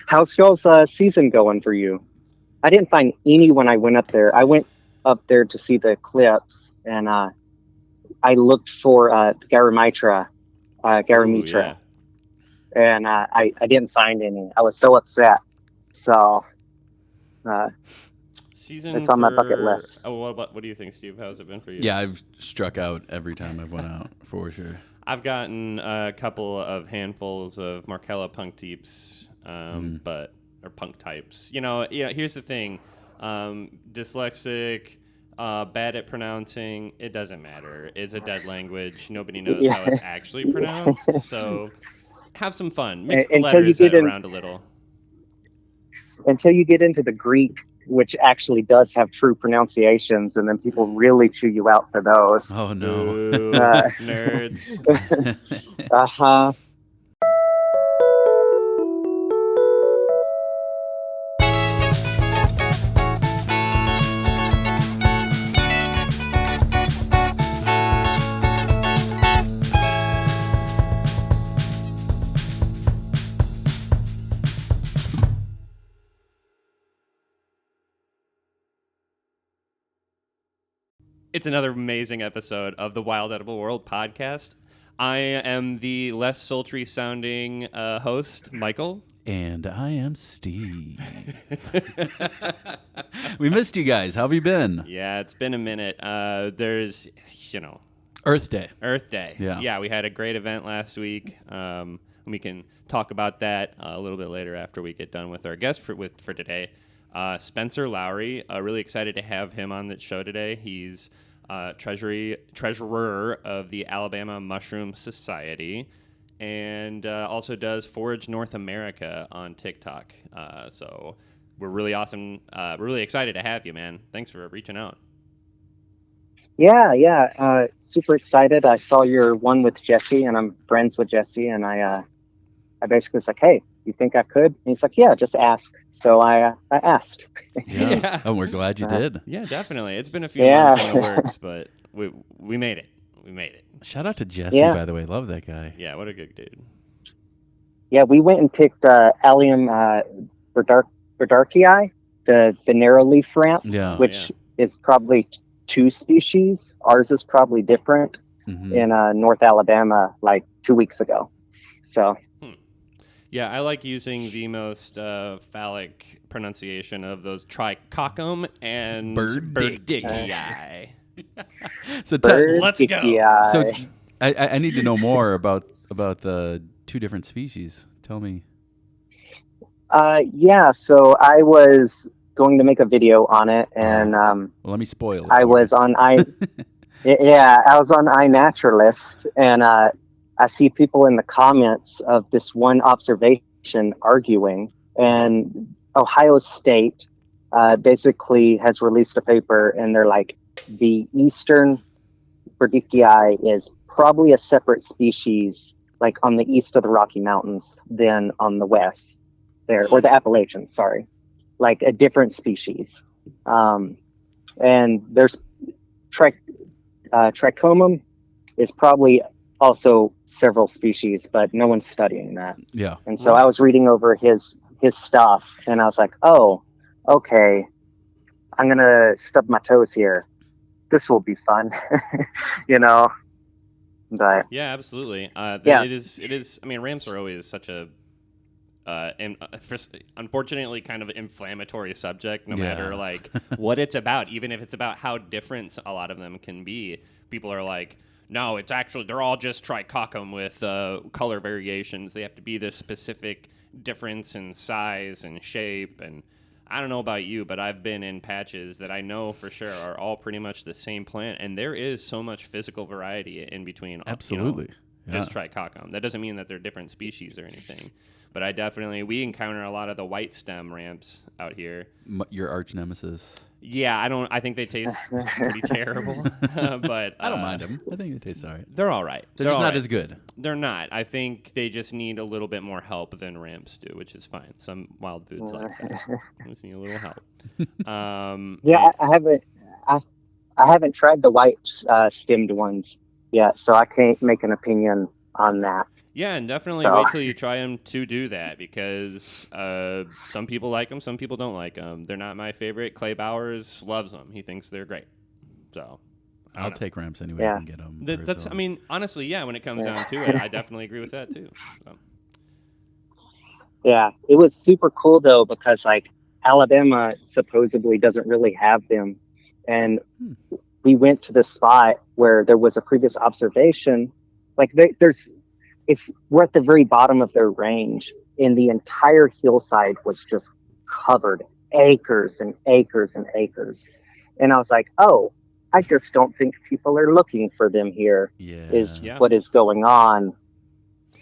How's y'all's season going for you? I didn't find any when I went up there. I went up there to see the eclipse, and I looked for Ooh, yeah. Garamitra, and I didn't find any. I was so upset. So uh, Season it's on my bucket for list. oh, what do you think, Steve? How's it been for you? Yeah, I've struck out every time I've went out for sure. I've gotten a couple of handfuls of Markella punk types, but or punk types. Here's the thing: dyslexic, bad at pronouncing. It doesn't matter. It's a dead language. Nobody knows Yeah. how it's actually pronounced. So have some fun. Mix the until you letters get in around a little. until you get into the Greek, which actually does have true pronunciations, and then people really chew you out for those. Oh no. Boo, Uh, nerds. uh-huh. It's another amazing episode of the Wild Edible World podcast. I am the less sultry sounding host, Michael. And I am Steve. We missed you guys. How have you been? Yeah, it's been a minute. There's, Earth Day. Earth Day. Yeah. We had a great event last week. We can talk about that a little bit later after we get done with our guest for today. Spencer Lowery, really excited to have him on the show today. He's treasurer of the Alabama Mushroom Society, and also does Forage North America on TikTok. So we're really awesome. We're really excited to have you, man. Thanks for reaching out. Yeah. Super excited. I saw your one with Jesse, and I'm friends with Jesse, and I basically was like, hey, you think I could? And he's like, yeah, just ask. So I asked. Yeah. Oh, we're glad you did. Yeah, definitely. It's been a few months in the works, but we made it. We made it. Shout out to Jesse, by the way. Love that guy. Yeah, what a good dude. Yeah, we went and picked Allium Verdarkii, the narrow leaf ramp, which is probably two species. Ours is probably different in North Alabama like 2 weeks ago. So. Yeah, I like using the most phallic pronunciation of those tricoccum and birdicii. So let's go. So I need to know more about the two different species. Tell me. Yeah, so I was going to make a video on it, and well, let me spoil it. I was on I was on iNaturalist, and I see people in the comments of this one observation arguing, and Ohio State basically has released a paper, and they're like, the eastern Berdicii is probably a separate species, like on the east of the Rocky Mountains than on the west there, or the Appalachians, sorry, like a different species. And there's Trichomum is probably also several species, but no one's studying that. Yeah. And so I was reading over his stuff, and I was like, oh, okay, I'm going to stub my toes here. This will be fun, But yeah, absolutely. It is. I mean, ramps are always such a, unfortunately, kind of inflammatory subject. No matter like what it's about, even if it's about how different a lot of them can be, people are like, no, it's actually they're all just tricoccum with color variations. They have to be this specific difference in size and shape. And I don't know about you, but I've been in patches that I know for sure are all pretty much the same plant, and there is so much physical variety in between. Absolutely. Just tricoccum. That doesn't mean that they're different species or anything. But we encounter a lot of the white stem ramps out here. Your arch nemesis. Yeah, I think they taste pretty terrible. But I don't mind them. I think they taste all right. They're all right. They're just not as good. They're not. I think they just need a little bit more help than ramps do, which is fine. Some wild foods like that just need a little help. I haven't tried the white stemmed ones yet, so I can't make an opinion on that. Yeah, and definitely So wait till you try them to do that, because some people like them, some people don't like them. They're not my favorite. Clay Bowers loves them. He thinks they're great. So I'll take ramps anyway. I can get them. That's. I mean, honestly, yeah. When it comes down to it, I definitely agree with that too. So. Yeah, it was super cool though, because like Alabama supposedly doesn't really have them, and we went to the spot where there was a previous observation. Like we're at the very bottom of their range, and the entire hillside was just covered, acres and acres and acres. And I was like, oh, I just don't think people are looking for them here. Is what is going on.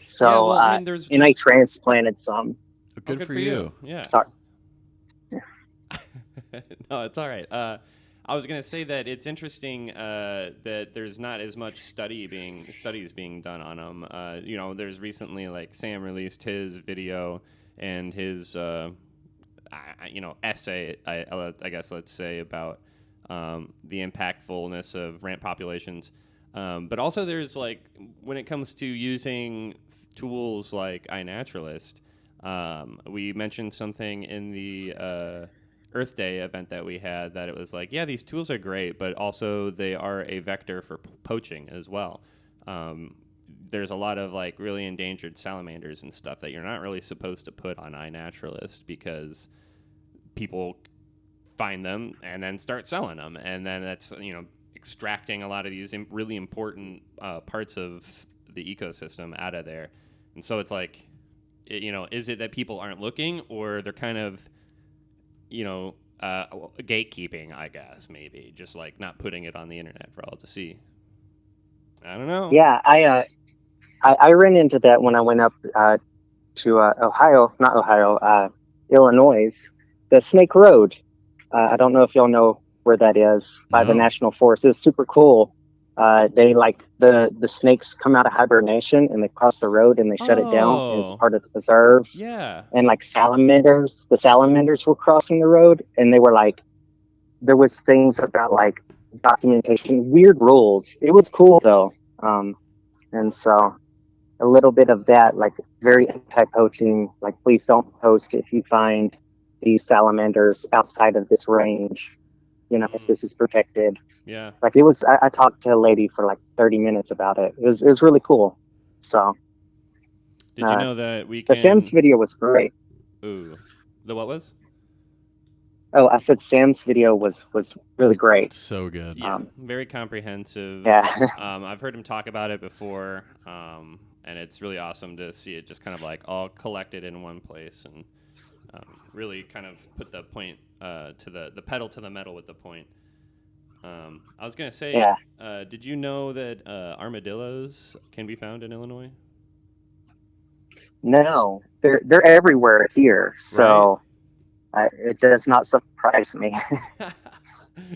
So, I transplanted some. Good for you. Yeah. Sorry. No, it's all right. I was going to say that it's interesting that there's not as much studies being done on them. There's recently, like, Sam released his video and his, essay, I guess let's say, about the impactfulness of ramp populations. But also there's, like, when it comes to using tools like iNaturalist, we mentioned something in the Earth Day event that we had, that it was like, yeah, these tools are great, but also they are a vector for poaching as well. There's a lot of like really endangered salamanders and stuff that you're not really supposed to put on iNaturalist, because people find them and then start selling them, and then that's extracting a lot of these really important parts of the ecosystem out of there. And so it's like, is it that people aren't looking, or they're kind of gatekeeping, I guess, maybe just like not putting it on the internet for all to see. I don't know. Yeah, I ran into that when I went up to Illinois, the Snake Road. I don't know if y'all know where that is, by the National Forest. It was super cool. They like the snakes come out of hibernation and they cross the road and they shut it down as part of the preserve. Yeah. And like the salamanders were crossing the road, and they were like, there was things about like documentation, weird rules. It was cool though. And so a little bit of that, like very anti-poaching, like please don't post if you find these salamanders outside of this range, if this is protected. Yeah. Like it was, I talked to a lady for like 30 minutes about it. It was really cool. So. Did you know that we can... The Sam's video was great. Ooh. The what was? Oh, I said Sam's video was really great. So good. Yeah, very comprehensive. Yeah. I've heard him talk about it before, and it's really awesome to see it just kind of like all collected in one place, and really kind of put the point to the pedal to the metal with the point. I was going to say, did you know that armadillos can be found in Illinois? No, they're everywhere here, so it does not surprise me.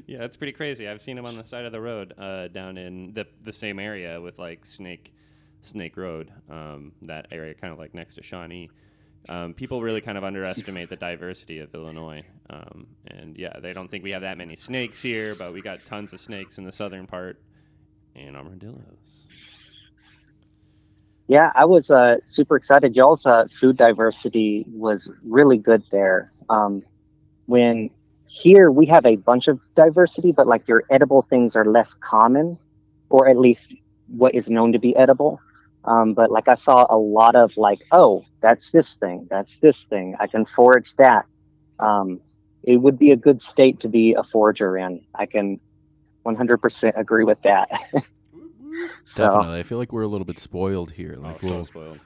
Yeah, it's pretty crazy. I've seen them on the side of the road down in the same area with like Snake Road, that area kind of like next to Shawnee. People really kind of underestimate the diversity of Illinois. And yeah, they don't think we have that many snakes here, but we got tons of snakes in the southern part, and armadillos. Yeah, I was super excited. Y'all's food diversity was really good there. When here we have a bunch of diversity, but like your edible things are less common, or at least what is known to be edible. But like I saw a lot of like, oh, that's this thing, I can forage that. It would be a good state to be a forager in. I can 100% agree with that. So, definitely. I feel like we're a little bit spoiled here. Like we'll, spoiled.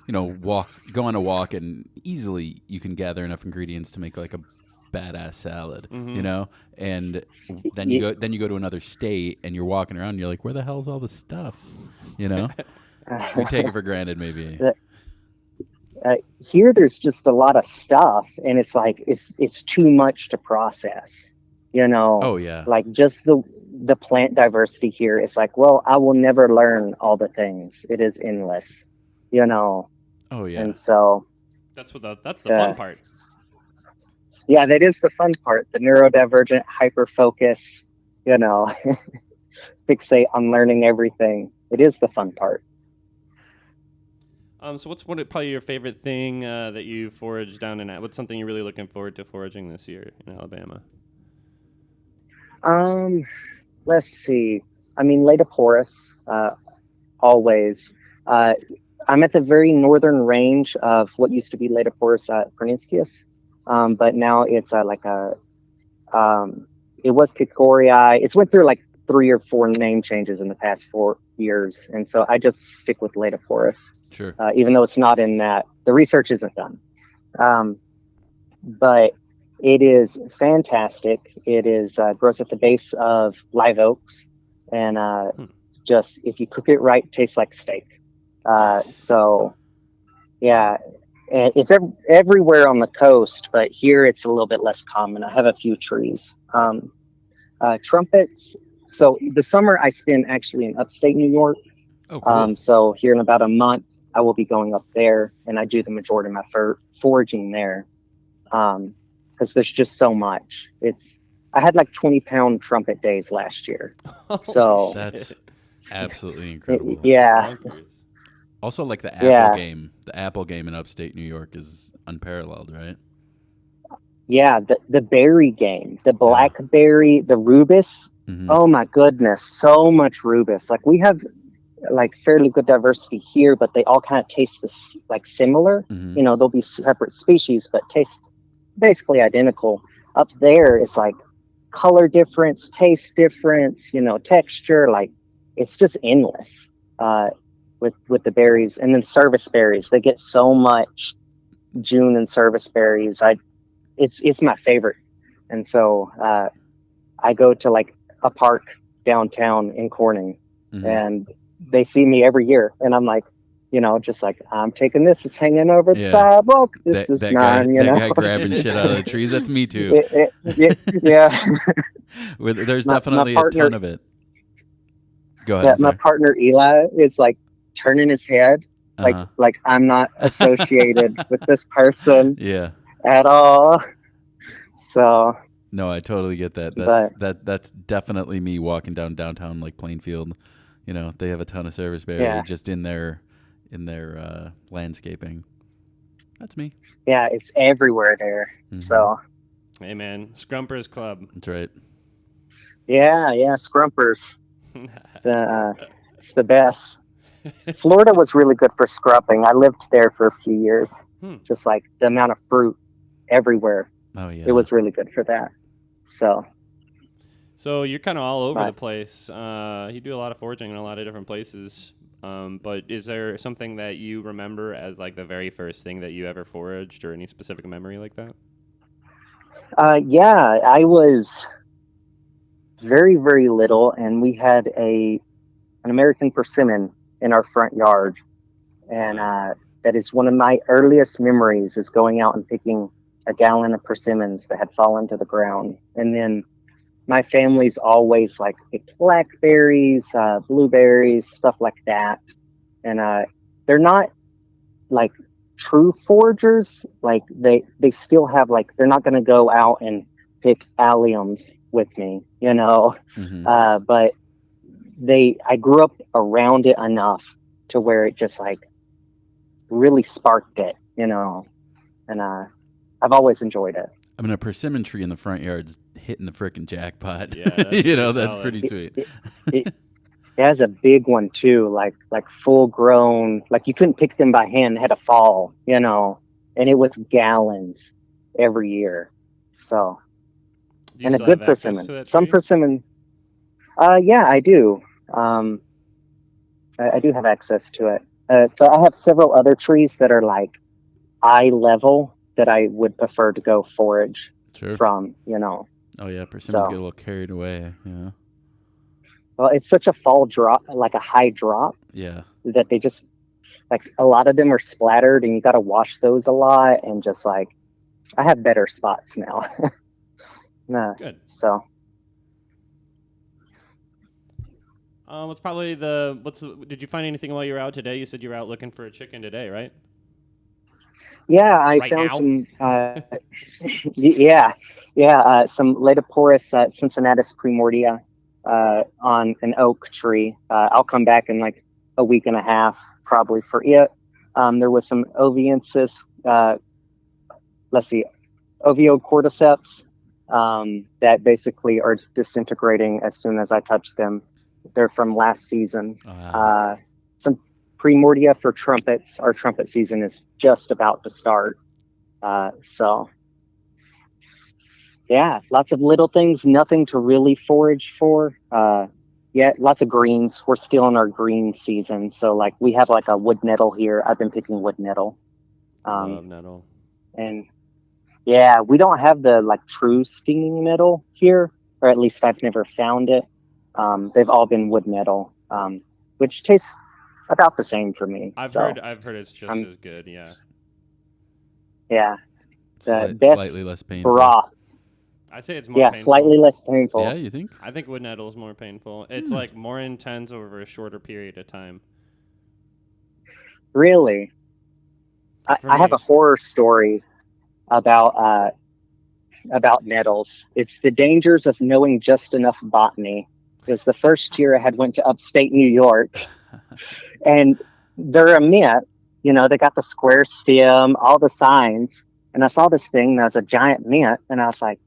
Go on a walk, and easily you can gather enough ingredients to make like a badass salad, and then you go to another state and you're walking around and you're like, where the hell's all the stuff? We take it for granted, maybe. Here there's just a lot of stuff, and it's like it's too much to process. Oh yeah. Like just the plant diversity here, it's like, well, I will never learn all the things. It is endless. Oh yeah. And so that's the fun part. Yeah, that is the fun part. The neurodivergent hyper focus, fixate on learning everything. It is the fun part. So what's probably your favorite thing that you foraged down in? What's something you're really looking forward to foraging this year in Alabama? Let's see. I mean, Laetoporus, always. Uh, I'm at the very northern range of what used to be Laetoporus pronuncius, but now it's it was Kikorii. It's went through like 3 or 4 name changes in the past 4 years, and so I just stick with Laetoporus. Sure. Even though it's not in that, the research isn't done. But it is fantastic. It is grows at the base of live oaks, and just if you cook it right, tastes like steak. So, yeah, and it's everywhere on the coast, but here it's a little bit less common. I have a few trees. Trumpets. So the summer I spend actually in upstate New York. Oh, cool. So here in about a month, I will be going up there, and I do the majority of my foraging there. Because there's just so much. I had like 20-pound trumpet days last year. So that's absolutely incredible. Yeah. Also, like the apple game in upstate New York is unparalleled, right? Yeah, the berry game, the blackberry, the rubus. Mm-hmm. Oh my goodness, so much rubus. Like we have like fairly good diversity here, but they all kind of taste like similar. Mm-hmm. You know, they'll be separate species, but taste basically identical. Up there, it's like color difference, taste difference, you know, texture. Like it's just endless with the berries. And then service berries, they get so much June and service berries. It's my favorite. And so I go to like a park downtown in Corning, mm-hmm. and they see me every year, and I'm like, you know, just like, I'm taking this. It's hanging over the sidewalk. This is mine, you know. That guy grabbing shit out of the trees. That's me too. Yeah. There's definitely a ton of it. Go ahead. Yeah, my partner Eli is like turning his head, like I'm not associated with this person. Yeah. At all. So. No, I totally get that. That's definitely me walking downtown like Plainfield. You know, they have a ton of service berry just in their landscaping. That's me. Yeah, it's everywhere there. Mm-hmm. So. Hey man, Scrumpers Club. That's right. Yeah, Scrumpers. It's the best. Florida was really good for scrumping. I lived there for a few years. Just like the amount of fruit everywhere. Oh yeah. It was really good for that. So you're kind of all over the place. You do a lot of foraging in a lot of different places. But is there something that you remember as like the very first thing that you ever foraged, or any specific memory like that? Yeah, I was very, very little, and we had an American persimmon in our front yard, and that is one of my earliest memories, is going out and picking a gallon of persimmons that had fallen to the ground. And then my family's always like picked blackberries, blueberries, stuff like that. And they're not like true foragers. Like they still have like, they're not going to go out and pick alliums with me, you know. Mm-hmm. But I grew up around it enough to where it just like really sparked it, you know. And I've always enjoyed it. I mean, a persimmon tree in the front yard's hitting the frickin' jackpot. Yeah, that's you know, solid. That's pretty sweet. It has a big one too, like full grown. Like you couldn't pick them by hand; they had to fall, you know. And it was gallons every year. So, and a good persimmon. Some persimmon. Yeah, I do. I do have access to it. So I have several other trees that are like eye level that I would prefer to go forage from, you know. Oh yeah, persimmons get a little carried away, yeah. Well, it's such a fall drop, like a high drop. Yeah. That they just, like, a lot of them are splattered, and you got to wash those a lot, and just like, I have better spots now. Good. So. Did you find anything while you were out today? You said you were out looking for a chicken today, right? Yeah, I found some. Some Laetoporus cincinnatus primordia on an oak tree. I'll come back in like a week and a half probably for it. There was some oviensis, oviocordyceps, that basically are disintegrating as soon as I touch them. They're from last season. Some primordia for trumpets. Our trumpet season is just about to start. So yeah, lots of little things, nothing to really forage for. Yeah, lots of greens. We're still in our green season. So like we have like a wood nettle here. I've been picking wood nettle. Love nettle. And yeah, we don't have the like true stinging nettle here, or at least I've never found it. They've all been wood nettle, which tastes about the same for me. I've heard it's just as good. Yeah. Yeah. The best slightly less painful. broth. I say it's more painful. Slightly less painful. Yeah, you think? I think wood nettle is more painful. It's like more intense over a shorter period of time. Really? I have a horror story about nettles. It's the dangers of knowing just enough botany. Because the first year I had went to upstate New York, and they're a mint. You know, they got the square stem, all the signs. And I saw this thing that was a giant mint, and I was like,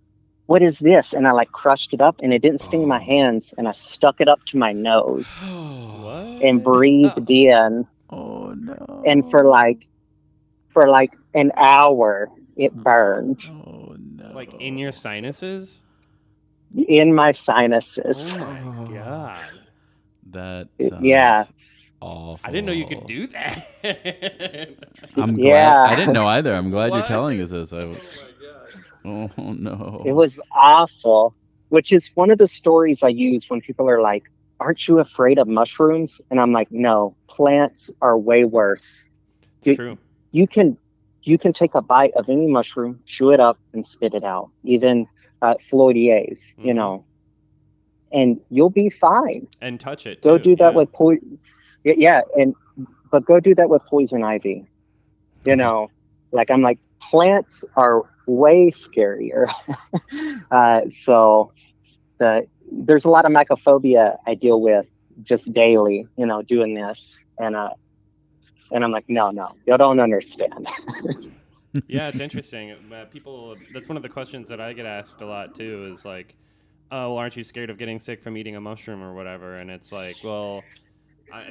what is this? And I like crushed it up, and it didn't sting my hands, and I stuck it up to my nose and breathed in. Oh no. And for like an hour it burned. Oh no. Like in your sinuses? In my sinuses. Oh my god. That sounds awful. I didn't know you could do that. I'm glad. I didn't know either. I'm glad you're telling us this. Oh my god. Oh no. It was awful, which is one of the stories I use when people are like, aren't you afraid of mushrooms? And I'm like, no, plants are way worse. It's true. You can take a bite of any mushroom, chew it up, and spit it out. Even Floydiers, you know, and you'll be fine. And touch it. Go do that with but go do that with poison ivy. You know, like I'm like, plants are way scarier. So there's a lot of mycophobia I deal with just daily, you know, doing this, and I'm like, no, you don't understand. Yeah, it's interesting. People, that's one of the questions that I get asked a lot too, is like, oh, well, aren't you scared of getting sick from eating a mushroom or whatever? And it's like, well,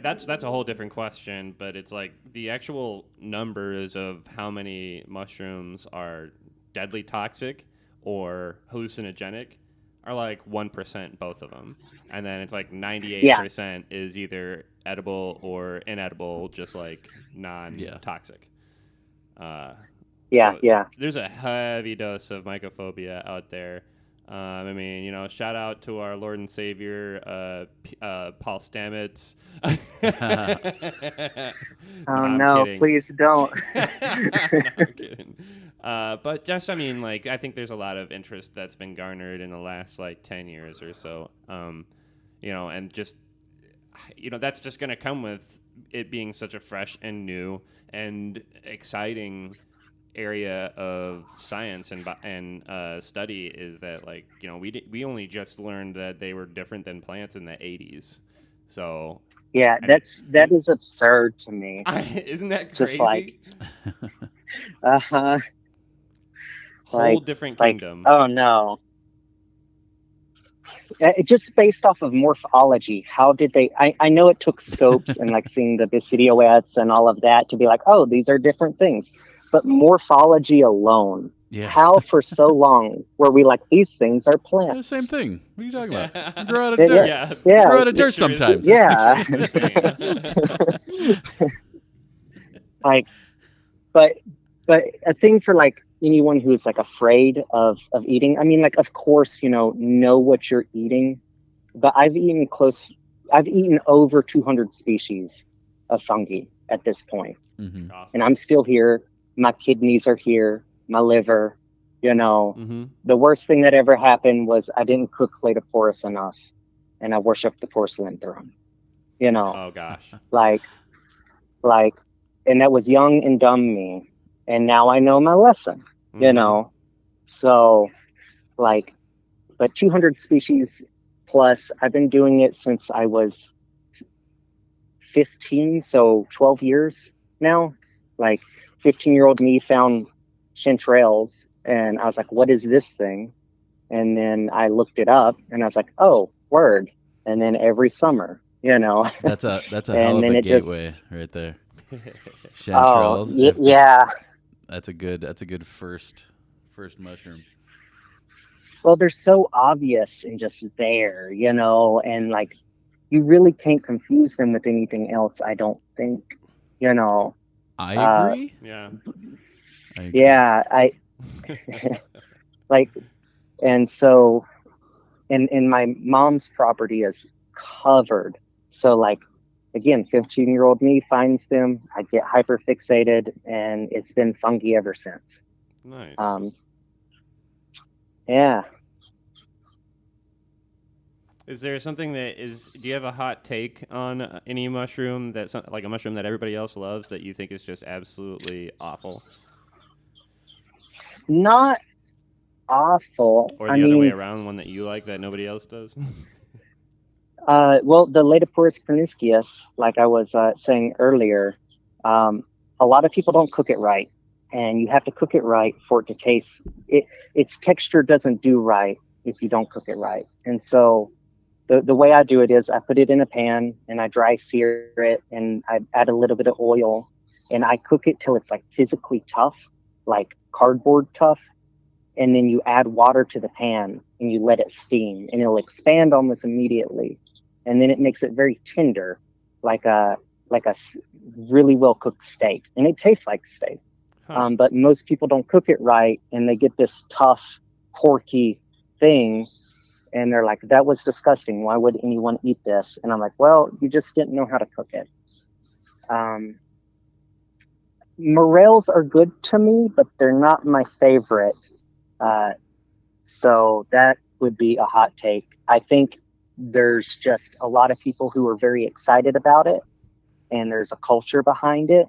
that's a whole different question, but it's like the actual numbers of how many mushrooms are deadly toxic or hallucinogenic are like 1%, both of them. And then it's like 98% is either edible or inedible, just like non-toxic. There's a heavy dose of mycophobia out there. I mean, you know, shout out to our Lord and Savior, Paul Stamets. No, please don't. I'm kidding. But just, I mean, like, I think there's a lot of interest that's been garnered in the last, like, 10 years or so. You know, and just, you know, that's just going to come with it being such a fresh and new and exciting area of science and study, is that, like, you know, we only just learned that they were different than plants in the 80s. So that is absurd to me. Isn't that crazy? Just like whole different kingdom. Oh no. Just based off of morphology, how did they? I know it took scopes and like seeing the basidioids and all of that to be like, oh, these are different things. But morphology alone, how for so long were we like, these things are plants? Same thing. What are you talking about? You grow out of dirt. You grow out of dirt sometimes. Yeah. Like, but a thing for like anyone who's like afraid of eating. I mean, like, of course, you know what you're eating, but I've eaten over 200 species of fungi at this point. Mm-hmm. Awesome. And I'm still here. My kidneys are here, my liver, you know. Mm-hmm. The worst thing that ever happened was I didn't cook Cladoporus enough, and I worshiped the porcelain throne, you know. Oh, gosh. Like, and that was young and dumb me. And now I know my lesson, you know. So, like, but 200 species plus, I've been doing it since I was 15, so 12 years now. Like 15-year-old me found chanterelles, and I was like, what is this thing? And then I looked it up, and I was like, oh, word. And then every summer, That's a hell of a gateway right there. Chanterelles. Yeah. That's a good first mushroom. Well, they're so obvious and just there, and like you really can't confuse them with anything else, I don't think. I agree. Yeah. I agree. Yeah, I like, and so in my mom's property is covered. So like, again, 15-year-old me finds them, I get hyper fixated, and it's been funky ever since. Nice. Yeah. Is there something do you have a hot take on any mushroom like a mushroom that everybody else loves that you think is just absolutely awful? Not awful. Or the other way around, one that you like that nobody else does? Well, the Laetoporus proniscius, like I was saying earlier, a lot of people don't cook it right, and you have to cook it right for it to taste. Its texture doesn't do right if you don't cook it right. And so the way I do it is I put it in a pan and I dry sear it, and I add a little bit of oil, and I cook it till it's like physically tough, like cardboard tough. And then you add water to the pan and you let it steam, and it'll expand almost immediately. And then it makes it very tender, like a really well cooked steak, and it tastes like steak. Huh. But most people don't cook it right, and they get this tough, porky thing, and they're like, "That was disgusting. Why would anyone eat this?" And I'm like, "Well, you just didn't know how to cook it." Morels are good to me, but they're not my favorite. So that would be a hot take. I think there's just a lot of people who are very excited about it, and there's a culture behind it,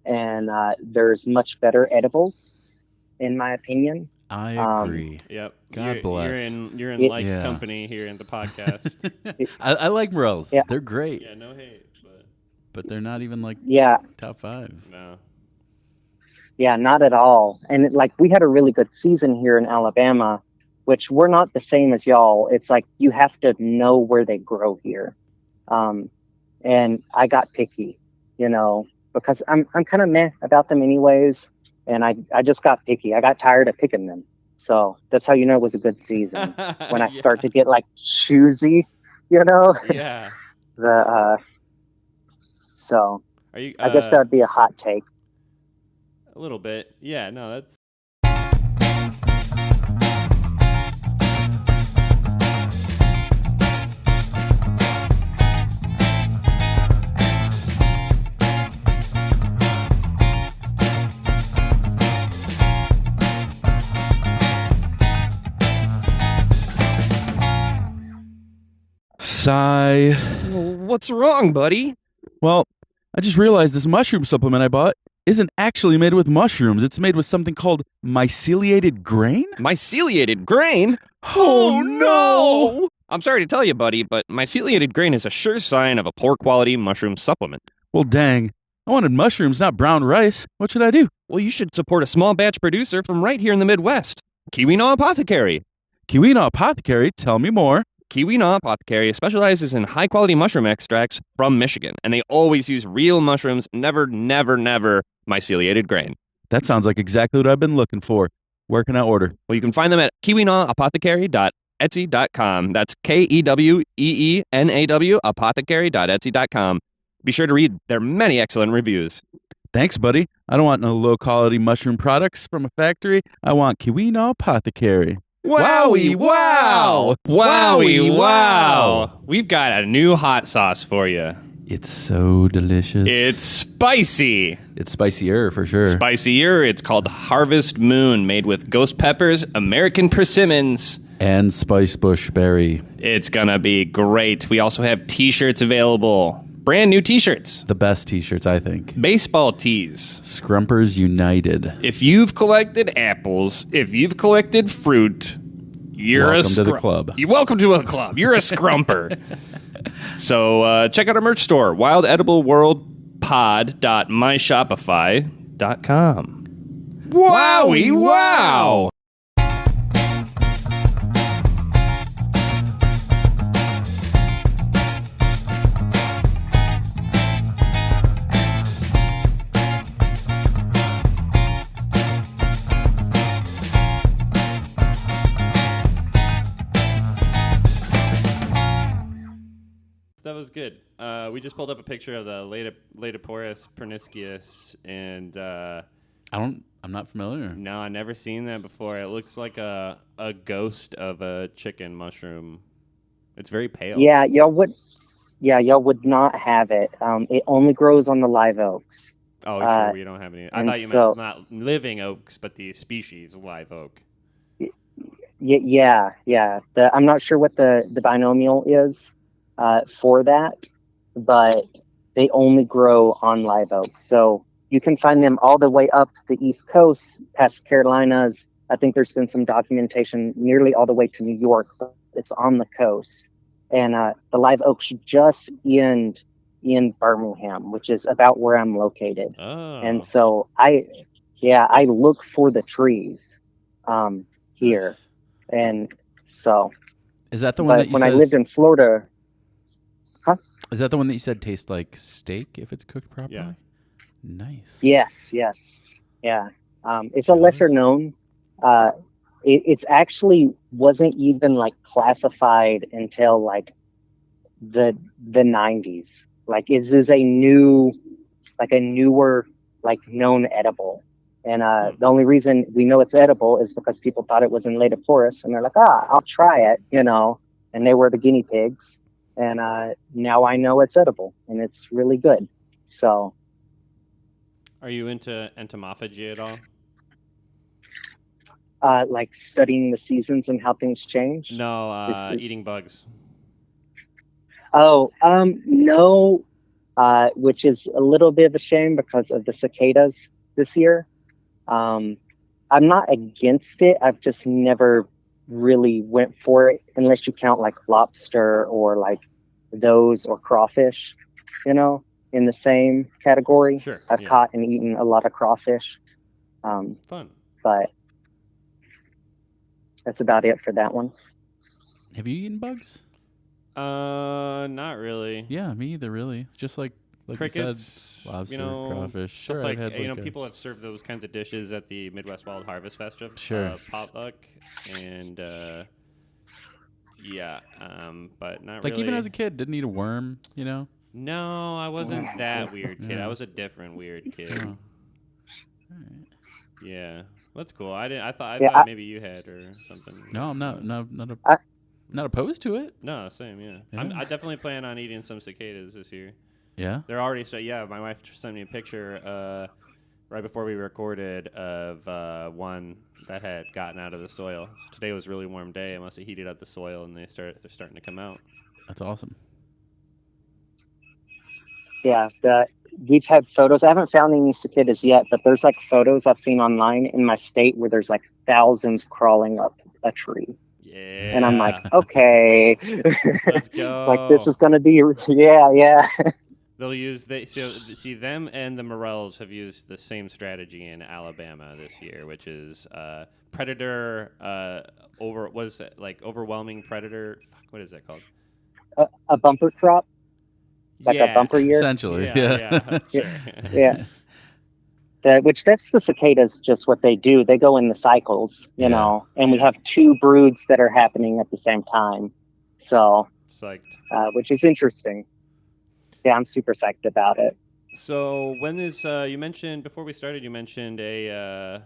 and there's much better edibles, in my opinion. I agree. Yep. God bless. You're in company here in the podcast. I like morels. Yeah. They're great. Yeah, no hate, but they're not even like top 5. No. Yeah, not at all. And we had a really good season here in Alabama, which we're not the same as y'all. It's like you have to know where they grow here. And I got picky, because I'm kind of meh about them anyways. And I just got picky. I got tired of picking them. So that's how you know it was a good season. When I start to get choosy, Yeah. So Are you, I guess that would be a hot take. A little bit. Yeah, no, that's... Sigh. What's wrong, buddy? Well, I just realized this mushroom supplement I bought isn't actually made with mushrooms. It's made with something called myceliated grain? Myceliated grain? Oh, no! I'm sorry to tell you, buddy, but myceliated grain is a sure sign of a poor quality mushroom supplement. Well, dang. I wanted mushrooms, not brown rice. What should I do? Well, you should support a small batch producer from right here in the Midwest. Keweenaw Apothecary. Keweenaw Apothecary? Tell me more. Keweenaw Apothecary specializes in high-quality mushroom extracts from Michigan, and they always use real mushrooms, never myceliated grain. That sounds like exactly what I've been looking for. Where can I order? Well, you can find them at keweenawapothecary.etsy.com. That's KEWEENAW apothecary.etsy.com. Be sure to read their many excellent reviews. Thanks, buddy. I don't want no low-quality mushroom products from a factory. I want Keweenaw Apothecary. Wowie wow! Wowie wow! We've got a new hot sauce for you. It's so delicious. It's spicy. It's spicier for sure. Spicier. It's called Harvest Moon, made with ghost peppers, American persimmons, and spice bush berry. It's gonna be great. We also have t-shirts available. Brand new t-shirts. The best t-shirts, I think. Baseball tees. Scrumpers United. If you've collected apples, if you've collected fruit, you're welcome to the club. You're welcome to a club. You're a scrumper. So check out our merch store, wildedibleworldpod.myshopify. WEWP.com. Wowie wow! That was good. We just pulled up a picture of the Laetoporus perniscius, and I'm not familiar. no, I never seen that before. It looks like a ghost of a chicken mushroom. It's very pale. Yeah, y'all would not have it. It only grows on the live oaks. Oh, sure. We don't have any. I thought you meant not living oaks, but the species live oak. Yeah. I'm not sure what the binomial is for that, but they only grow on live oaks. So you can find them all the way up the East Coast, past Carolinas. I think there's been some documentation nearly all the way to New York, but it's on the coast. And the live oaks just end in Birmingham, which is about where I'm located. Oh. And so I look for the trees here. Nice. And so, Is that the one that you when said? I lived in Florida, Is that the one that you said tastes like steak if it's cooked properly? Yeah. Nice. yes, yeah. It's a lesser known. It's actually wasn't even like classified until like the 90s. Like, this is a newer like known edible. And the only reason we know it's edible is because people thought it was in Laetoporus, and they're like, I'll try it, and they were the guinea pigs. And now I know it's edible, and it's really good. So, Are you into entomophagy at all? like studying the seasons and how things change. No, eating bugs. Oh, no, which is a little bit of a shame because of the cicadas this year. I'm not against it. I've just never really went for it unless you count like lobster or like those or crawfish, in the same category. Sure. I've caught and eaten a lot of crawfish. Fun. But that's about it for that one. Have you eaten bugs? Not really. Yeah, me either. Really, just like Crickets, you said, lobster, crawfish. Stuff Sure, like, I've had people have served those kinds of dishes at the Midwest Wild Harvest Festival, Sure. potluck, and but not like really. even as a kid, didn't eat a worm. No, I wasn't that weird kid. Yeah. I was a different weird kid. Oh. All right. Yeah, that's cool. I thought Yeah, maybe you had or something. No, I'm not. Not opposed to it. No, same. Yeah, Yeah. I definitely plan on eating some cicadas this year. Yeah. They're already my wife sent me a picture right before we recorded of one that had gotten out of the soil. So today was a really warm day. It must have heated up the soil, and they're starting to come out. That's awesome. Yeah, we've had photos. I haven't found any cicadas yet, but there's like photos I've seen online in my state where there's like thousands crawling up a tree. Yeah. And I'm like, okay, Let's go. like this is gonna be, yeah. They'll use them and the morels have used the same strategy in Alabama this year, which is predator overwhelming predator. Fuck, what is that called? A bumper crop, like a bumper year. Essentially. Yeah. Sure. Yeah. That's the cicadas. Just what they do. They go in the cycles, and we have two broods that are happening at the same time. So, Psyched. Which is interesting. Yeah, I'm super psyched about it. So when is you mentioned before we started? You mentioned a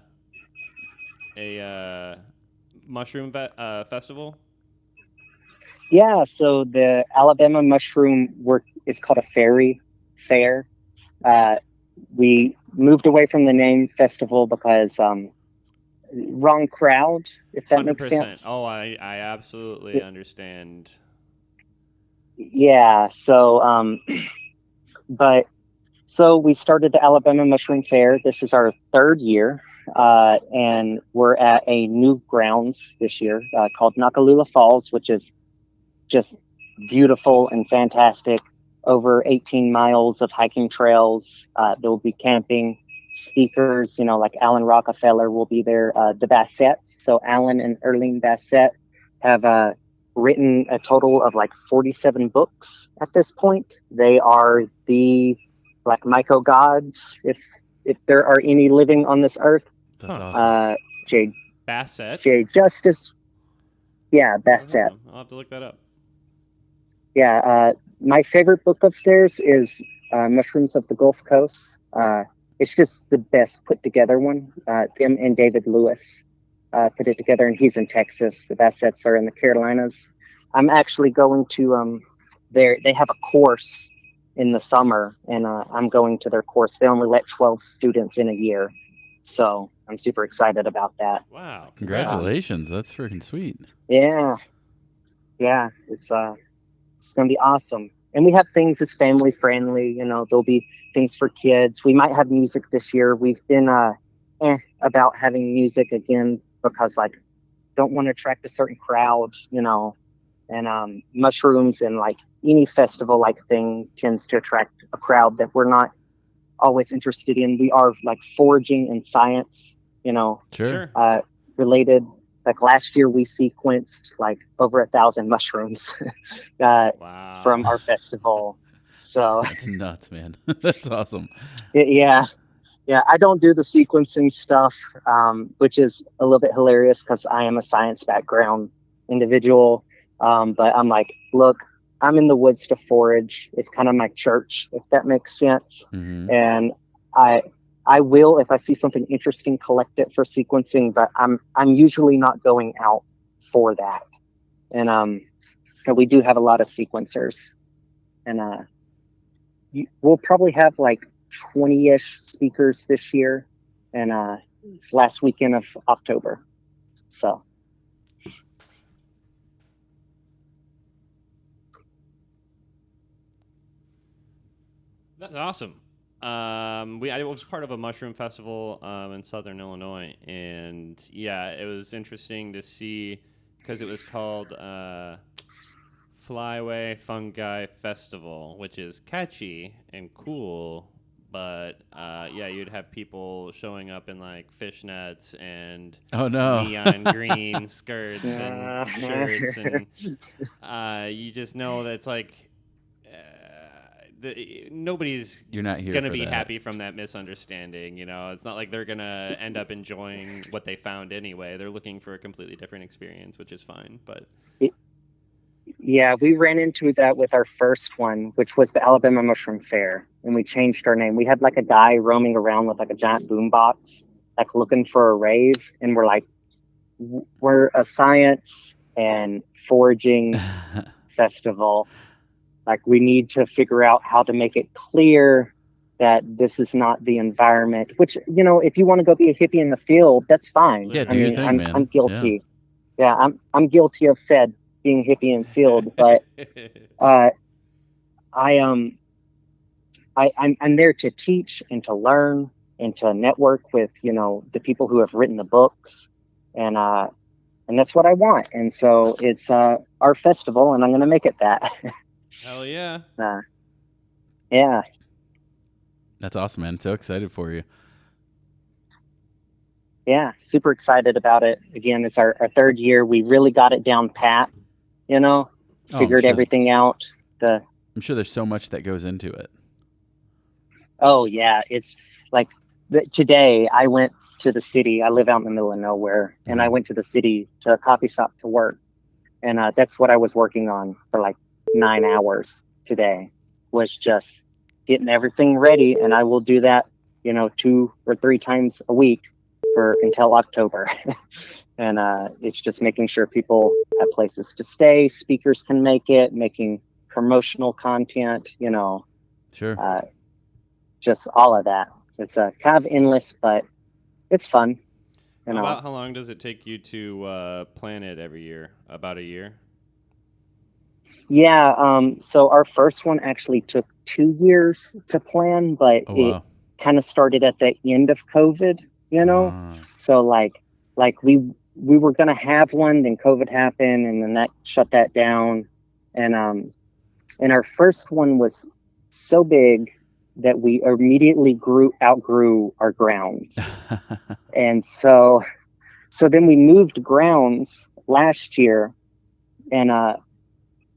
mushroom festival. Yeah, so the Alabama mushroom it's called a fairy fair. We moved away from the name festival because wrong crowd, if that makes sense. Oh, I absolutely understand. Yeah, so so we started the Alabama Mushroom Fair. This is our third year, and we're at a new grounds this year called Nakalula Falls, which is just beautiful and fantastic. Over 18 miles of hiking trails. There will be camping, speakers, like Alan Rockefeller will be there. The Bassettes, so Alan and Erling Bassett have written a total of like 47 books at this point. They are the like myco gods, if there are any living on this earth. That's awesome. Bassett. J. Justice. Yeah, Bassett. I'll have to look that up. Yeah, my favorite book of theirs is Mushrooms of the Gulf Coast. It's just the best put together one. Them and David Lewis put it together, and he's in Texas. The Bassetts are in the Carolinas. I'm actually going to they have a course in the summer, and I'm going to their course. They only let 12 students in a year, so I'm super excited about that. Wow! Congratulations! That's freaking sweet. Yeah, it's gonna be awesome. And we have things that's family friendly. There'll be things for kids. We might have music this year. We've been about having music again because don't want to attract a certain crowd, and mushrooms and any festival thing tends to attract a crowd that we're not always interested in. We are foraging and science, Sure. related. Last year we sequenced over 1,000 mushrooms Wow. from our festival. So That's nuts, man. That's awesome. Yeah. I don't do the sequencing stuff, which is a little bit hilarious because I am a science background individual. But I'm look, I'm in the woods to forage. It's kind of my church, if that makes sense. Mm-hmm. And I will, if I see something interesting, collect it for sequencing, but I'm usually not going out for that. And we do have a lot of sequencers, and we'll probably have 20-ish speakers this year, and it's last weekend of October. So That's awesome. I was part of a mushroom festival in Southern Illinois, and it was interesting to see because it was called Flyway Fungi Festival, which is catchy and cool, but you'd have people showing up in fishnets and neon green skirts and shirts, and you just know that it's nobody's You're not here gonna for be that. happy from that misunderstanding. It's not like they're gonna end up enjoying what they found anyway. They're looking for a completely different experience, which is fine. But we ran into that with our first one, which was the Alabama Mushroom Fair, and we changed our name. We had a guy roaming around with a giant boombox, looking for a rave, and we're a science and foraging festival. We need to figure out how to make it clear that this is not the environment, which, if you want to go be a hippie in the field, that's fine. Yeah, do your thing, man. I'm guilty. Yeah, I'm guilty of being hippie in field, but I'm there to teach and to learn and to network with, the people who have written the books. And that's what I want. And so it's our festival, and I'm going to make it that. Hell yeah. Yeah. That's awesome, man. So excited for you. Yeah, super excited about it. Again, it's our third year. We really got it down pat, figured everything out. I'm sure there's so much that goes into it. Oh, yeah. It's today I went to the city. I live out in the middle of nowhere, and I went to the city to a coffee shop to work. And that's what I was working on for 9 hours today, was just getting everything ready. And I will do that, 2 or 3 times a week until October. And it's just making sure people have places to stay, speakers can make it, making promotional content, Sure. Just all of that. It's kind of endless, but it's fun. About how long does it take you to plan it every year? About a year? Yeah, so our first one actually took 2 years to plan, but it kind of started at the end of COVID, So we were gonna have one, then COVID happened, and then that shut that down. And our first one was so big that we immediately outgrew our grounds. And so then we moved grounds last year, and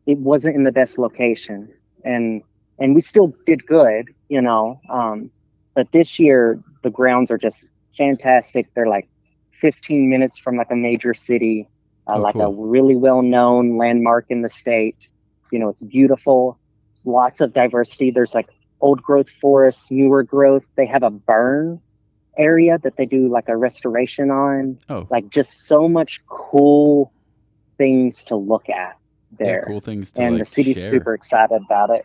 it wasn't in the best location, and we still did good, but this year the grounds are just fantastic. They're like 15 minutes from like a major city, a really well-known landmark in the state. It's beautiful, lots of diversity. There's like old growth forests, newer growth. They have a burn area that they do like a restoration on. Like just so much cool things to look at there. Yeah, cool things to and like the city's share. super excited about it.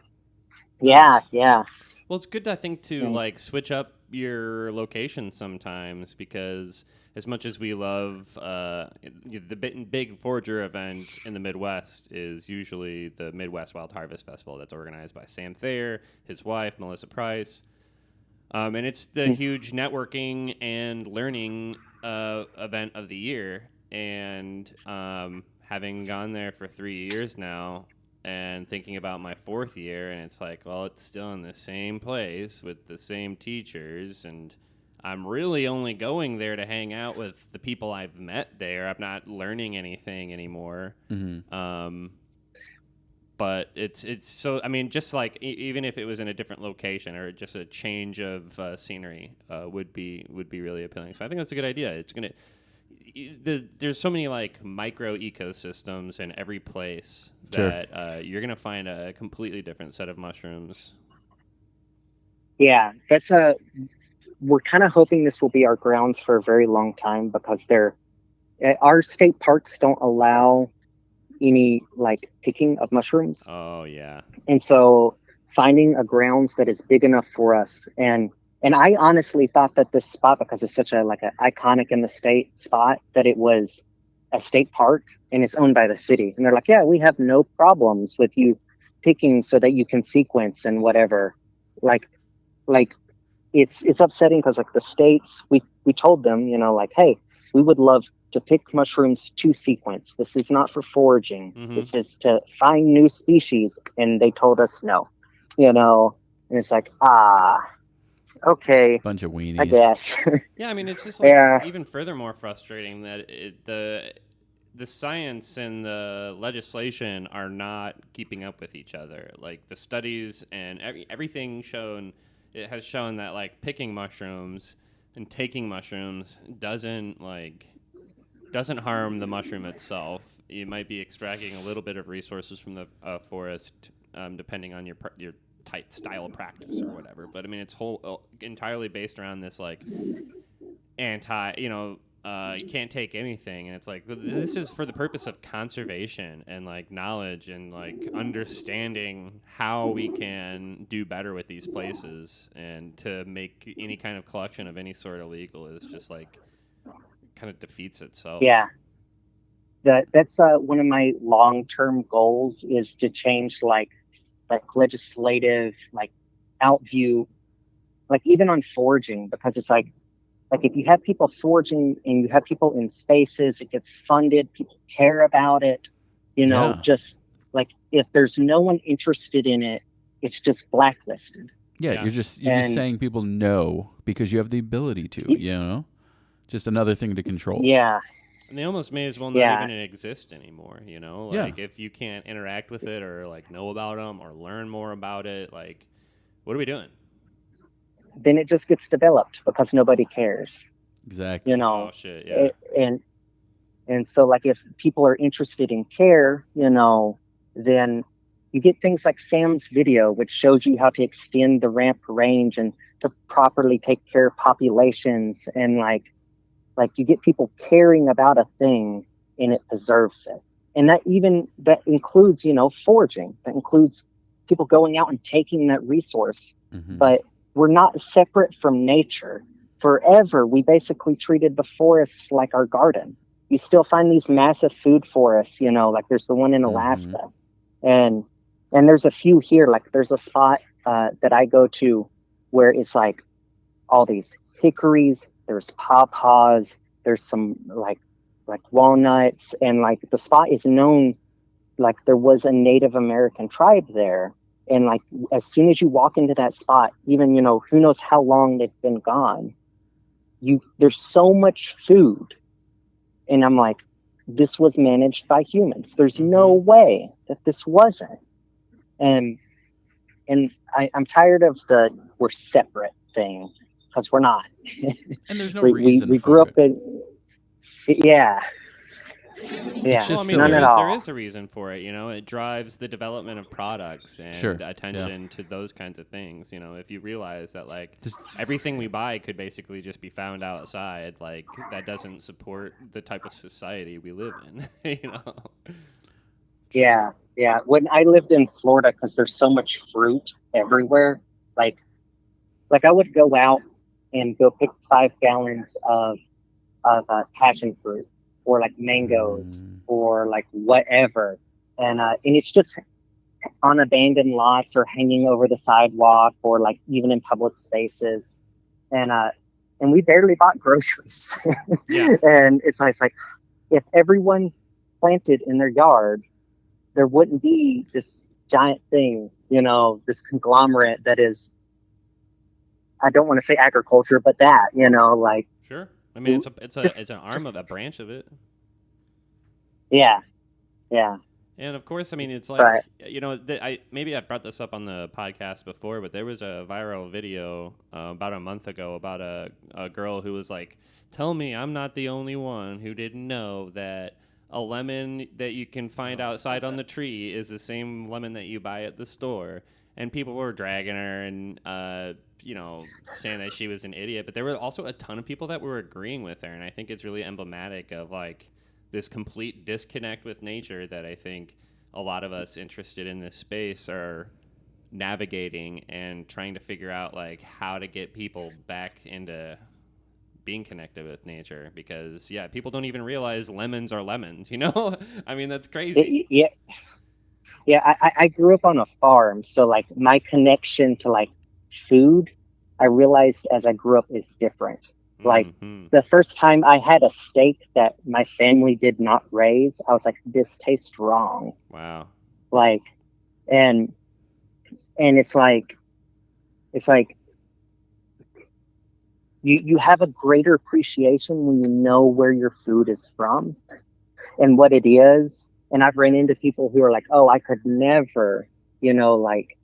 Nice. Yeah. Well, it's good, I think, to like switch up your location sometimes, because as much as we love the big forager event in the Midwest is usually the Midwest Wild Harvest Festival that's organized by Sam Thayer, his wife, Melissa Price. And it's the huge networking and learning event of the year. And having gone there for 3 years now, and thinking about my 4th year, and it's like, well, it's still in the same place with the same teachers, and I'm really only going there to hang out with the people I've met there. I'm not learning anything anymore. But it's so, I mean, just like even if it was in a different location or just a change of scenery would be really appealing. So I think that's a good idea. It's gonna there's so many like micro ecosystems in every place that you're gonna find a completely different set of mushrooms. Yeah, we're kind of hoping this will be our grounds for a very long time, because our state parks don't allow any like picking of mushrooms. Oh yeah. And so finding a grounds that is big enough for us, and I honestly thought that this spot, because it's such a like an iconic in the state spot, that it was a state park and it's owned by the city. And they're like, yeah, we have no problems with you picking so that you can sequence and whatever. Like it's upsetting, because like the states, we told them, like, hey, we would love to pick mushrooms to sequence. This is not for foraging. This is to find new species. And they told us no, and it's like, okay. Bunch of weenies, I guess. Yeah, I mean, it's just like even furthermore frustrating that the science and the legislation are not keeping up with each other. Like the studies and everything has shown that like picking mushrooms and taking mushrooms doesn't harm the mushroom itself. You might be extracting a little bit of resources from the forest, depending on your type style of practice or whatever. But I mean, it's entirely based around this like you can't take anything, and it's like this is for the purpose of conservation and like knowledge and like understanding how we can do better with these places, and to make any kind of collection of any sort illegal is just like kind of defeats itself. Yeah, that's one of my long-term goals, is to change like legislative like outview, like even on foraging, because it's like if you have people foraging and you have people in spaces, it gets funded, people care about it, just like if there's no one interested in it, it's just blacklisted. Yeah. You're just saying people no because you have the ability to, just another thing to control. Yeah. And they almost may as well not even exist anymore, Like if you can't interact with it or like know about them or learn more about it, like what are we doing? Then it just gets developed because nobody cares. Exactly. Oh shit, yeah. And so like if people are interested in care, then you get things like Sam's video, which shows you how to extend the ramp range and to properly take care of populations, and like you get people caring about a thing and it preserves it. And that includes, foraging. That includes people going out and taking that resource. But we're not separate from nature. Forever, we basically treated the forest like our garden. You still find these massive food forests, like there's the one in Alaska. And there's a few here, like there's a spot that I go to where it's like all these hickories, there's pawpaws, there's some like walnuts, and like the spot is known, like there was a Native American tribe there, And like, as soon as you walk into that spot, even, you know, who knows how long they've been gone, there's so much food. And I'm like, this was managed by humans. There's no way that this wasn't. And I'm tired of the we're separate thing, because we're not. And there's no reason we for grew up it. in, yeah. Yeah, just well, I mean, none at all. there is a reason for it. You know, it drives the development of products and attention to those kinds of things. You know, if you realize that like everything we buy could basically just be found outside, like that doesn't support the type of society we live in. You know. Yeah. When I lived in Florida, because there's so much fruit everywhere, like I would go out and go pick 5 gallons of passion fruit, or like mangoes, or like whatever, and it's just on abandoned lots or hanging over the sidewalk, or like even in public spaces, and we barely bought groceries. And it's like if everyone planted in their yard, there wouldn't be this giant thing, you know, this conglomerate that is, I don't want to say agriculture, but that, you know, like. Sure. I mean, it's an arm of a branch of it. Yeah. And of course, I mean, it's like, you know, maybe I brought this up on the podcast before, but there was a viral video about a month ago about a girl who was like, tell me I'm not the only one who didn't know that a lemon that you can find outside on the tree is the same lemon that you buy at the store. And people were dragging her and, you know, saying that she was an idiot. But there were also a ton of people that were agreeing with her. And I think it's really emblematic of, like, this complete disconnect with nature that I think a lot of us interested in this space are navigating and trying to figure out, like, how to get people back into being connected with nature. Because, yeah, people don't even realize lemons are lemons, you know? I mean, that's crazy. Yeah, I grew up on a farm, so like my connection to like food, I realized as I grew up is different. Like the first time I had a steak that my family did not raise, I was like, this tastes wrong. Wow. Like, and it's like you have a greater appreciation when you know where your food is from and what it is. And I've ran into people who are like, oh, I could never, you know, like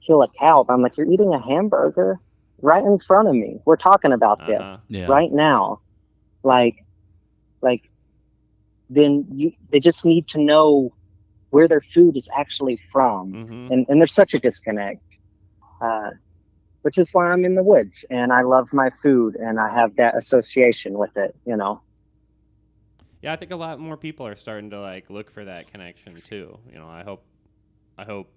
kill a cow. But I'm like, you're eating a hamburger right in front of me. We're talking about this right now. Like then they just need to know where their food is actually from. And there's such a disconnect, which is why I'm in the woods and I love my food and I have that association with it, you know. Yeah, I think a lot more people are starting to like look for that connection too. You know, I hope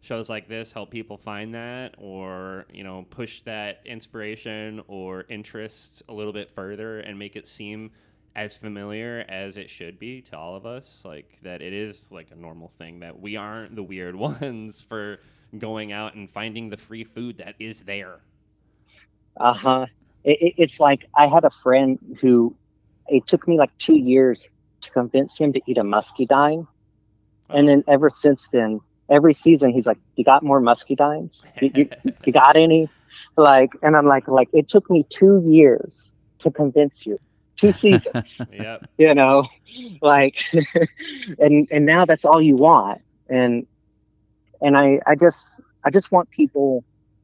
shows like this help people find that, or you know, push that inspiration or interest a little bit further and make it seem as familiar as it should be to all of us. Like that it is like a normal thing, that we aren't the weird ones for going out and finding the free food that is there. It's like I had a friend who. It took me like 2 years to convince him to eat a muscadine. And then ever since then, every season, he's like, you got more muscadines? You got any? Like, and I'm like, it took me 2 years to convince you. 2 seasons. Yep. You know, like, and now that's all you want. And I just want people,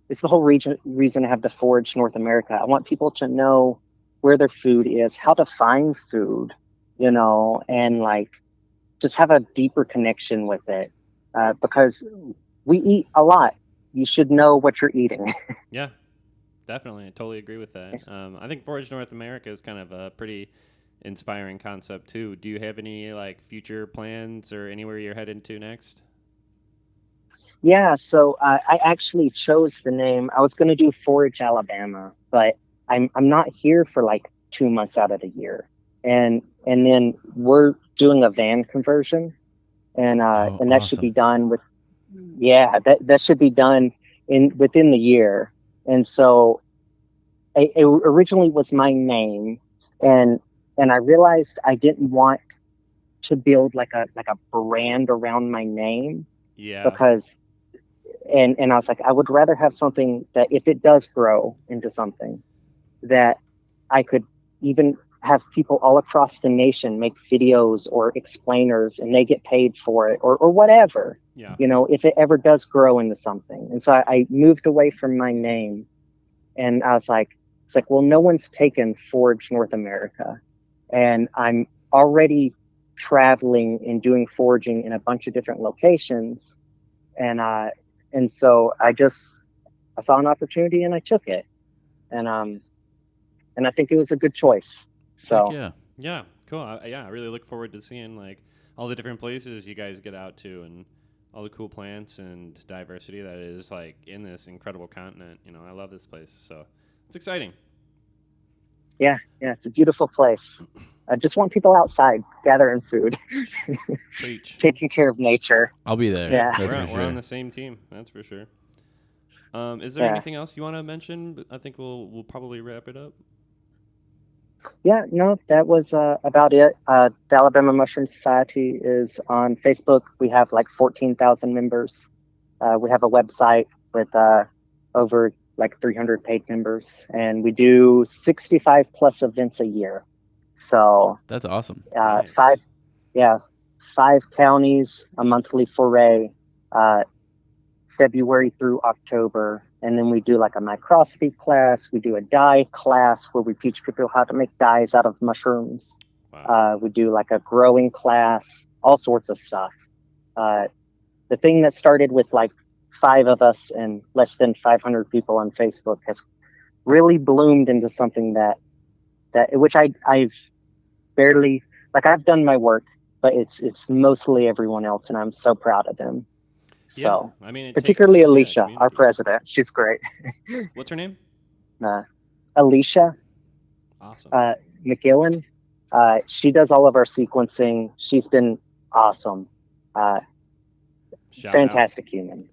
it's the whole reason I have the Forage North America. I want people to know where their food is, how to find food, you know, and like just have a deeper connection with it, because we eat a lot. You should know what you're eating. Yeah, definitely. I totally agree with that. I think Forage North America is kind of a pretty inspiring concept too. Do you have any like future plans or anywhere you're headed to next? Yeah, so I actually chose the name. I was going to do Forage Alabama, but I'm not here for like 2 months out of the year, and then we're doing a van conversion, and that awesome. should be done that should be done within the year. And so it originally was my name, and I realized I didn't want to build like a brand around my name. Yeah. because, and I was like, I would rather have something that if it does grow into something, that I could even have people all across the nation make videos or explainers, and they get paid for it, or whatever, Yeah. if it ever does grow into something. And so I moved away from my name, and I was like, it's like, well, no one's taken Forage North America, and I'm already traveling and doing foraging in a bunch of different locations. And so I saw an opportunity and I took it. And I think it was a good choice. Heck So yeah. Yeah. Cool. I really look forward to seeing like all the different places you guys get out to and all the cool plants and diversity that is like in this incredible continent. I love this place. So it's exciting. yeah, it's a beautiful place. I just want people outside gathering food, Preach. taking care of nature. I'll be there. Yeah. That's for We're sure. on the same team. That's for sure. Is there Yeah. anything else you want to mention? I think we'll probably wrap it up. Yeah, no, that was about it. The Alabama Mushroom Society is on Facebook. We have like 14,000 members. We have a website with over like 300 paid members, and we do 65 plus events a year. So That's awesome. Nice. 5 counties, a monthly foray, February through October. And then we do like a microscopy class. We do a dye class where we teach people how to make dyes out of mushrooms. Wow. We do like a growing class, all sorts of stuff. The thing that started with like 5 of us and less than 500 people on Facebook has really bloomed into something that which I've barely, like, I've done my work, but it's mostly everyone else, and I'm so proud of them. So, I mean, particularly takes, Alicia, our community. president. She's great. What's her name? Alicia Awesome. McGillen. She does all of our sequencing. She's been awesome. Shout Fantastic human.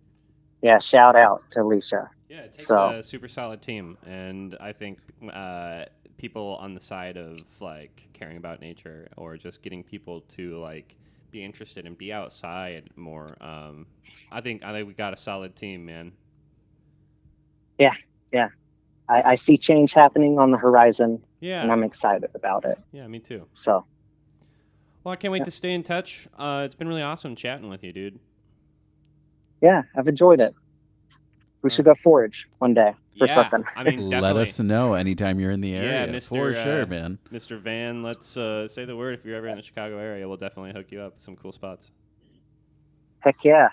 Yeah, shout out to Alicia. Yeah, it takes So- a super solid team, and I think people on the side of like caring about nature or just getting people to like be interested and be outside more. I think we got a solid team, man. Yeah. I see change happening on the horizon, Yeah, and I'm excited about it. yeah, me too. So, Well, I can't wait to stay in touch. It's been really awesome chatting with you, dude. yeah, I've enjoyed it. We should go forage one day for Yeah, something. I mean, Let definitely. us know anytime you're in the area. Yeah, Mr. For sure, man. Mr. Van, let's say the word. If you're ever in the Chicago area, we'll definitely hook you up with some cool spots. Heck yeah.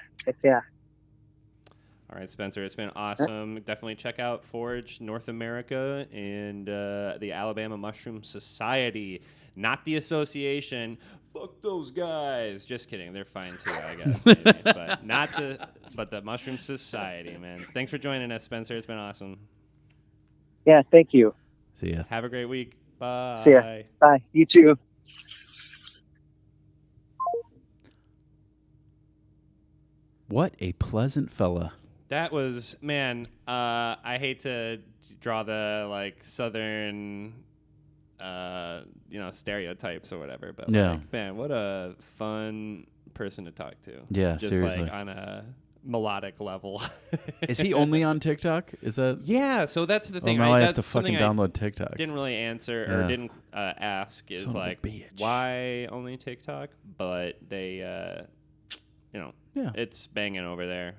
All right, Spencer, it's been awesome. Definitely check out Forage North America and the Alabama Mushroom Society, not the association. Fuck those guys. Just kidding. They're fine too, I guess. Maybe. But the Mushroom Society, man. Thanks for joining us, Spencer. It's been awesome. Yeah, thank you. See ya. Have a great week. Bye. See ya. Bye. You too. What a pleasant fella. That was, man, I hate to draw the like southern stereotypes or whatever, but Yeah. like, man, what a fun person to talk to. Yeah, Just seriously. like on a melodic level. Is he only on TikTok? Is that? Yeah, so that's the thing. Well, now I right? have to That's something fucking I download TikTok. didn't really answer or Yeah. didn't ask is Son of a like bitch. why only TikTok, but they Yeah. it's banging over there,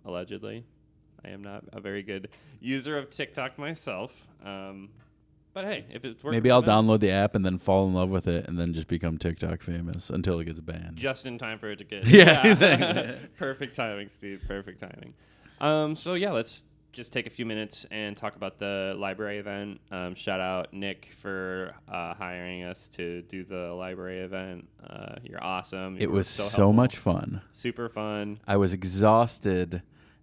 allegedly. I am not a very good user of TikTok myself, but hey, if it's working, Maybe I'll for them, download the app and then fall in love with it and then just become TikTok famous until it gets banned. just in time for it to get Yeah, exactly. Perfect timing, Steve. Perfect timing. So yeah, let's just take a few minutes and talk about the library event. Shout out Nick for hiring us to do the library event. You're awesome. It You were was so so helpful. much fun. Super fun. I was exhausted,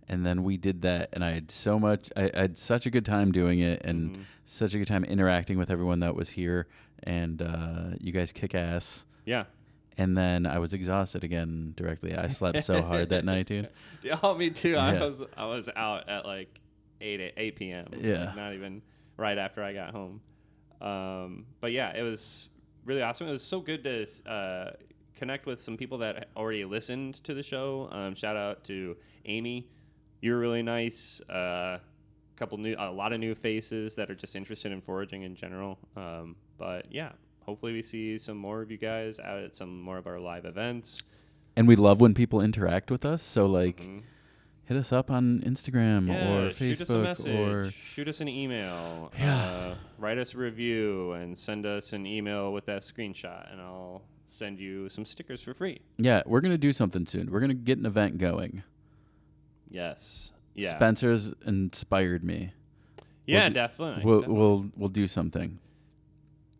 and then we did that, and I had such a good time doing it, and such a good time interacting with everyone that was here, and you guys kick ass. Yeah. And then I was exhausted again directly. I slept so hard that night, dude. Yeah, me too. Yeah. I was out at like 8 p.m. Yeah. Like not even right after I got home. But yeah, it was really awesome. It was so good to connect with some people that already listened to the show. Shout out to Amy. You were really nice. A lot of new faces that are just interested in foraging in general. But yeah, hopefully we see some more of you guys out at some more of our live events. And we love when people interact with us. So like, hit us up on Instagram or Facebook, shoot us a message, shoot us an email, write us a review, and send us an email with that screenshot, and I'll send you some stickers for free. Yeah, we're gonna do something soon. We're gonna get an event going. Yes. Yeah. Spencer's inspired me. Yeah, definitely. We'll do something.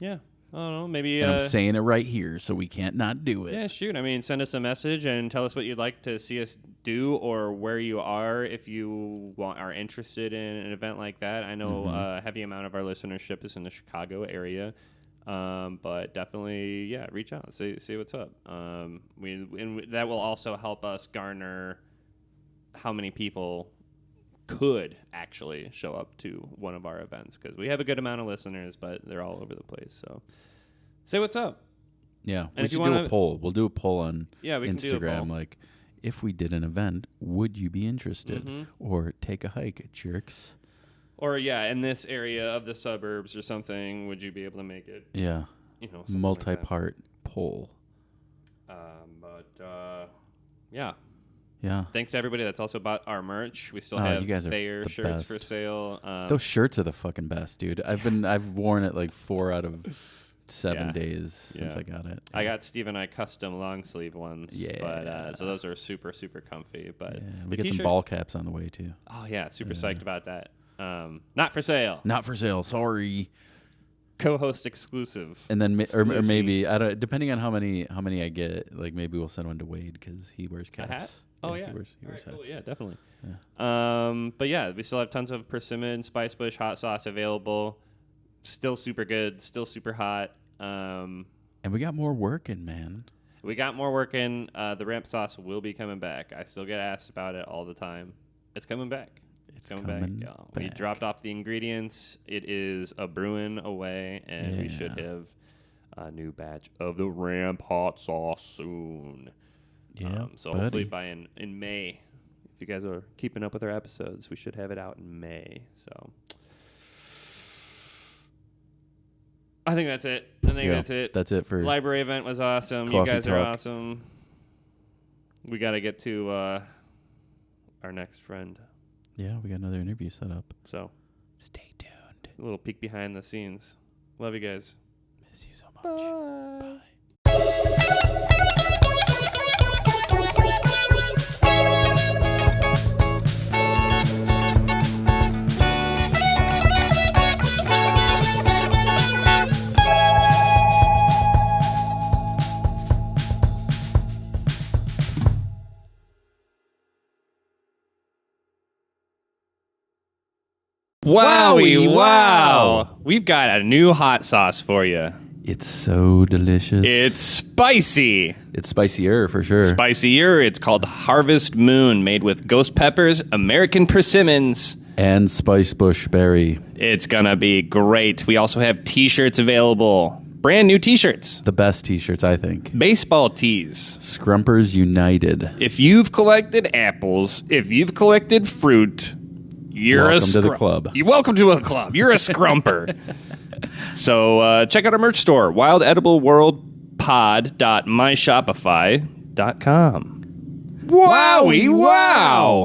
Yeah. I don't know, maybe... And I'm saying it right here, so we can't not do it. Yeah, shoot. I mean, send us a message and tell us what you'd like to see us do or where you are if you are interested in an event like that. I know a heavy amount of our listenership is in the Chicago area, but definitely, reach out. See what's up. That will also help us garner how many people could actually show up to one of our events, because we have a good amount of listeners, but they're all over the place. So say what's up. Yeah, and we should do a poll. We'll do a poll on Instagram. Can do a poll. Like, if we did an event, would you be interested? Or take a hike, jerks. Or in this area of the suburbs or something, would you be able to make it? Yeah, multi-part poll. Yeah. Thanks to everybody that's also bought our merch. We still have Thayer shirts for sale. Those shirts are the fucking best, dude. I've worn it like 4 out of 7 days since I got it. I got Steve and I custom long sleeve ones. Yeah. But so those are super, super comfy. But we get some ball caps on the way too. Oh yeah, super psyched about that. Not for sale. Not for sale. Sorry. Co-host exclusive. And then or maybe depending on how many I get, like maybe we'll send one to Wade because he wears caps. A hat? Oh yeah. He wears hats. Cool. Yeah, definitely. Yeah. But we still have tons of persimmon, spice bush, hot sauce available. Still super good. Still super hot. And we got more working, man. We got more working. The ramp sauce will be coming back. I still get asked about it all the time. It's coming back. It's coming back, y'all. We dropped off the ingredients. It is a brewing away, and we should have a new batch of the ramp hot sauce soon. Yeah. So hopefully by in May, if you guys are keeping up with our episodes, we should have it out in May. So I think that's it. That's it for library event was awesome. You guys are awesome. We got to get to our next friend. Yeah, we got another interview set up. So stay tuned. A little peek behind the scenes. Love you guys. Miss you so much. Bye. Wowie wow! We've got a new hot sauce for you. It's so delicious. It's spicy. It's spicier for sure. Spicier. It's called Harvest Moon, made with ghost peppers, American persimmons, and spice bush berry. It's gonna be great. We also have t-shirts available. Brand new t-shirts. The best t-shirts, I think. Baseball tees. Scrumpers United. If you've collected apples, if you've collected fruit, welcome to the club. You're welcome to a club. You're a scrumper. So check out our merch store, wildedibleworldpod.myshopify.com. Wowie wow!